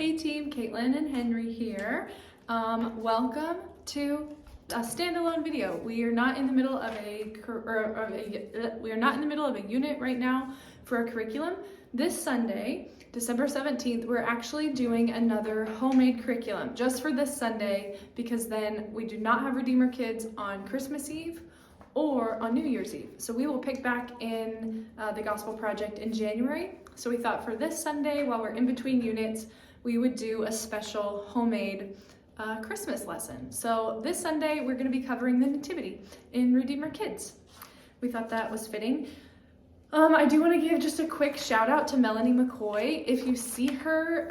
Hey team, Caitlin and Henry here. Welcome to a standalone video. We are not in the middle of a unit right now for our curriculum. This Sunday, December 17th, we're actually doing another homemade curriculum just for this Sunday, because then we do not have Redeemer Kids on Christmas Eve or on New Year's Eve. So we will pick back in the Gospel Project in January. So we thought for this Sunday, while we're in between units, we would do a special homemade Christmas lesson. So this Sunday, we're gonna be covering the Nativity in Redeemer Kids. We thought that was fitting. I do wanna give just a quick shout out to Melanie McCoy. If you see her,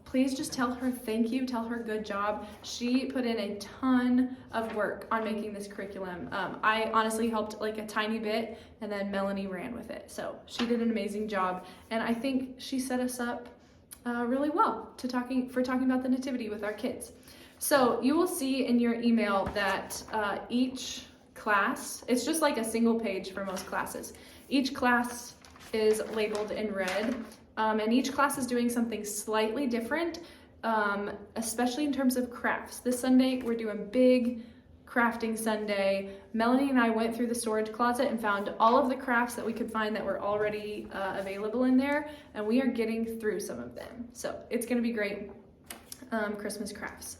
please just tell her thank you, tell her good job. She put in a ton of work on making this curriculum. I honestly helped like a tiny bit, and then Melanie ran with it. So she did an amazing job, and I think she set us up really well for talking about the Nativity with our kids. So you will see in your email that each class, it's just like a single page for most classes. Each class is labeled in red, and each class is doing something slightly different, especially in terms of crafts. This Sunday, we're doing big crafting Sunday. Melanie and I went through the storage closet and found all of the crafts that we could find that were already available in there, and we are getting through some of them. So it's gonna be great Christmas crafts.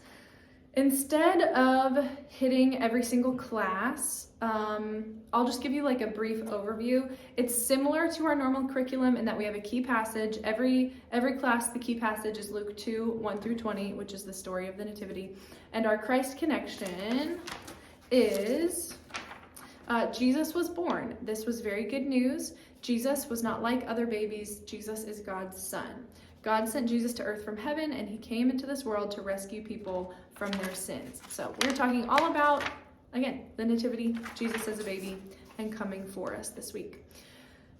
Instead of hitting every single class, I'll just give you like a brief overview. It's similar to our normal curriculum in that we have a key passage. Every class, the key passage is Luke 2, 1 through 20, which is the story of the Nativity. And our Christ connection is Jesus was born. This was very good news. Jesus was not like other babies. Jesus is God's son. God sent Jesus to earth from heaven, and he came into this world to rescue people from their sins. So we're talking all about, again, the Nativity, Jesus as a baby, and coming for us this week.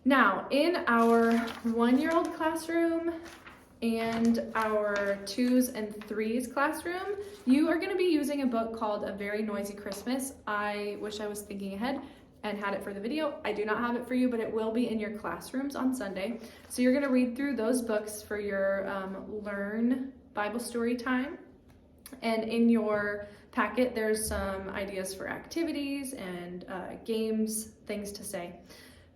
Now, in our 1-year-old classroom and our 2s and 3s classroom, you are going to be using a book called A Very Noisy Christmas. I wish I was thinking ahead and had it for the video. I do not have it for you, but it will be in your classrooms on Sunday. So you're going to read through those books for your Learn Bible Story time. And in your packet, there's some ideas for activities and games, things to say.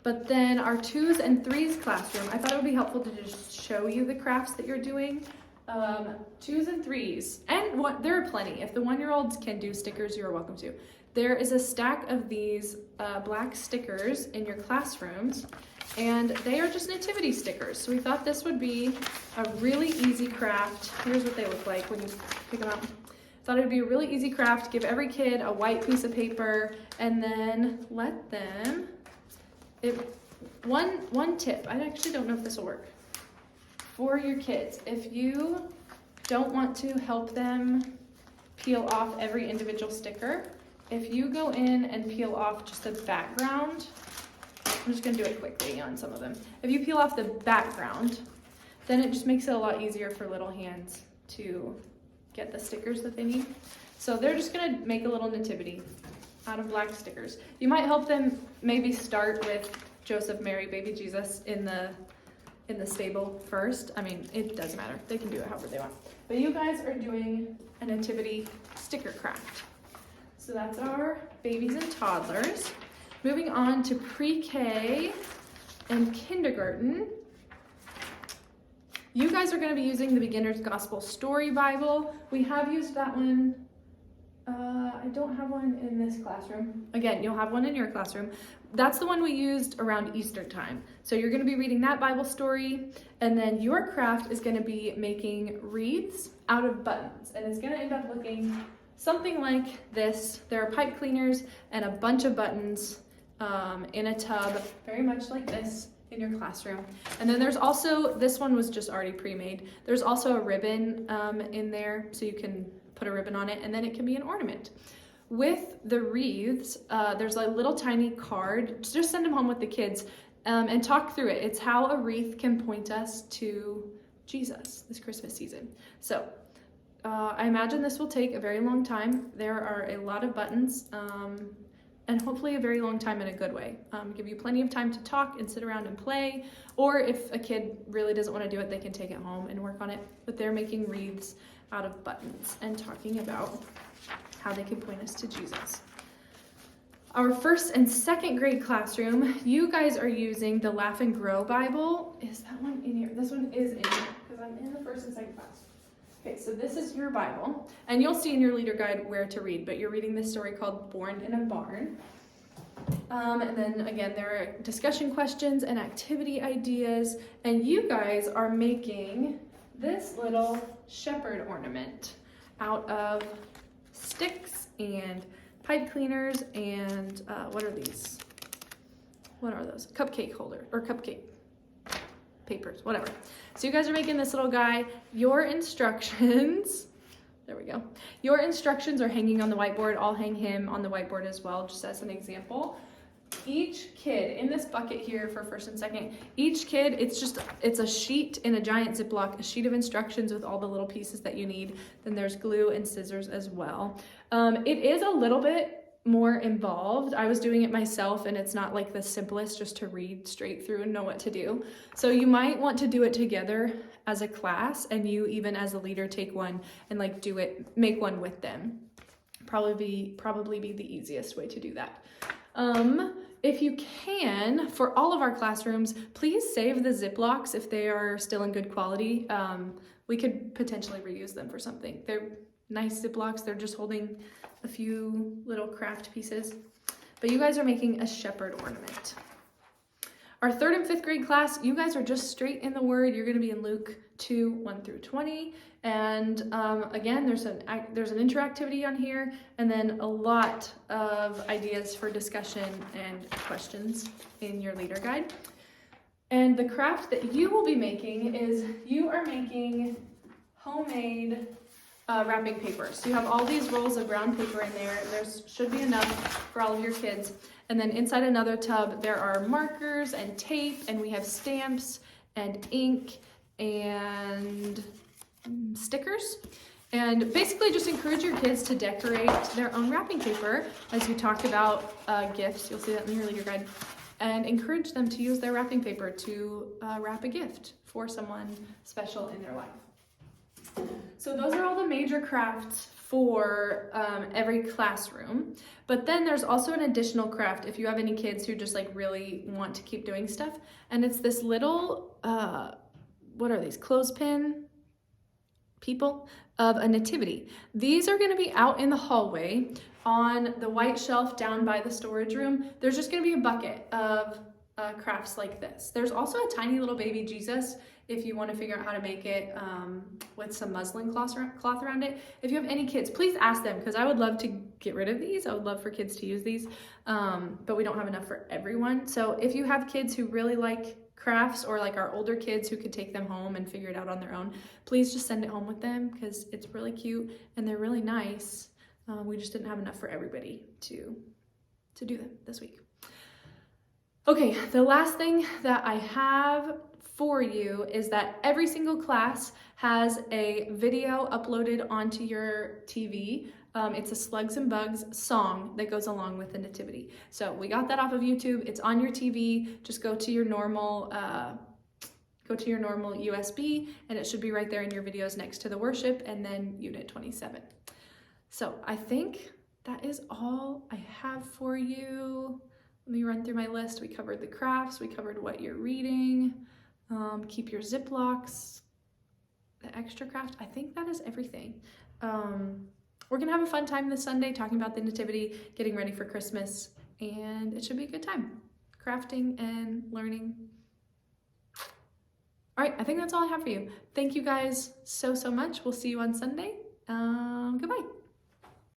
But then our 2s and 3s classroom, I thought it would be helpful to just show you the crafts that you're doing. 2s and 3s, and there are plenty. If the 1-year-olds can do stickers, you're welcome to. There is a stack of these black stickers in your classrooms, and they are just nativity stickers. So we thought this would be a really easy craft. Here's what they look like when you pick them up. Thought it would be a really easy craft. Give every kid a white piece of paper, and then let them, one tip, I actually don't know if this will work. For your kids, if you don't want to help them peel off every individual sticker, if you go in and peel off just the background, I'm just gonna do it quickly on some of them. If you peel off the background, then it just makes it a lot easier for little hands to get the stickers that they need. So they're just gonna make a little nativity out of black stickers. You might help them maybe start with Joseph, Mary, baby Jesus in the stable first. I mean, it doesn't matter. They can do it however they want. But you guys are doing a nativity sticker craft. So that's our babies and toddlers. Moving on to pre-K and kindergarten. You guys are going to be using the Beginner's Gospel Story Bible. We have used that one. I don't have one in this classroom. Again, you'll have one in your classroom. That's the one we used around Easter time. So you're going to be reading that Bible story, and then your craft is going to be making wreaths out of buttons, and it's going to end up looking something like this. There are pipe cleaners and a bunch of buttons in a tub, very much like this in your classroom. And then there's also, this one was just already pre-made. There's also a ribbon in there, so you can put a ribbon on it, and then it can be an ornament. With the wreaths, there's a little tiny card. Just send them home with the kids and talk through it. It's how a wreath can point us to Jesus this Christmas season. So I imagine this will take a very long time. There are a lot of buttons. and hopefully a very long time in a good way. Give you plenty of time to talk and sit around and play, or if a kid really doesn't want to do it, they can take it home and work on it. But they're making wreaths out of buttons and talking about how they can point us to Jesus. Our 1st and 2nd grade classroom, you guys are using the Laugh and Grow Bible. Is that one in here? This one is in here because I'm in the 1st and 2nd class. Okay, so this is your Bible, and you'll see in your leader guide where to read, but you're reading this story called Born in a Barn. And then again, there are discussion questions and activity ideas, and you guys are making this little shepherd ornament out of sticks and pipe cleaners and what are these? What are those? Cupcake holder or cupcake papers, whatever. So you guys are making this little guy. Your instructions, there we go. Your instructions are hanging on the whiteboard. I'll hang him on the whiteboard as well, just as an example. Each kid in this bucket here for 1st and 2nd, each kid, it's a sheet in a giant Ziploc, a sheet of instructions with all the little pieces that you need. Then there's glue and scissors as well. It is a little bit more involved. I was doing it myself, and it's not like the simplest just to read straight through and know what to do. So you might want to do it together as a class, and you even as a leader take one and like do it, make one with them. Probably be the easiest way to do that. If you can, for all of our classrooms, please save the Ziplocs if they are still in good quality. We could potentially reuse them for something. They're nice Ziplocs. They're just holding a few little craft pieces. But you guys are making a shepherd ornament. Our 3rd and 5th grade class, you guys are just straight in the Word. You're going to be in Luke 2, 1 through 20. And again, there's an interactivity on here, and then a lot of ideas for discussion and questions in your leader guide. And the craft that you will be making is you are making homemade wrapping paper. So you have all these rolls of brown paper in there. There should be enough for all of your kids. And then inside another tub, there are markers and tape, and we have stamps and ink and stickers. And basically just encourage your kids to decorate their own wrapping paper as you talk about gifts. You'll see that in your leader guide. And encourage them to use their wrapping paper to wrap a gift for someone special in their life. So those are all the major crafts for every classroom. But then there's also an additional craft if you have any kids who just like really want to keep doing stuff. And it's this little, what are these, clothespin people of a nativity. These are going to be out in the hallway on the white shelf down by the storage room. There's just going to be a bucket of crafts like this. There's also a tiny little baby Jesus if you want to figure out how to make it with some muslin cloth around it. If you have any kids, please ask them, because I would love to get rid of these. I would love for kids to use these, but we don't have enough for everyone. So if you have kids who really like crafts, or like our older kids who could take them home and figure it out on their own, please just send it home with them, because it's really cute and they're really nice. We just didn't have enough for everybody to do them this week. Okay, the last thing that I have for you is that every single class has a video uploaded onto your TV. It's a Slugs and Bugs song that goes along with the nativity. So we got that off of YouTube. It's on your TV. Just go to your normal USB, and it should be right there in your videos next to the worship and then Unit 27. So I think that is all I have for you. Let me run through my list. We covered the crafts. We covered what you're reading. Keep your Ziplocs. The extra craft. I think that is everything. We're gonna have a fun time this Sunday talking about the nativity, getting ready for Christmas, and it should be a good time. Crafting and learning. All right, I think that's all I have for you. Thank you guys so much. We'll see you on Sunday. Goodbye.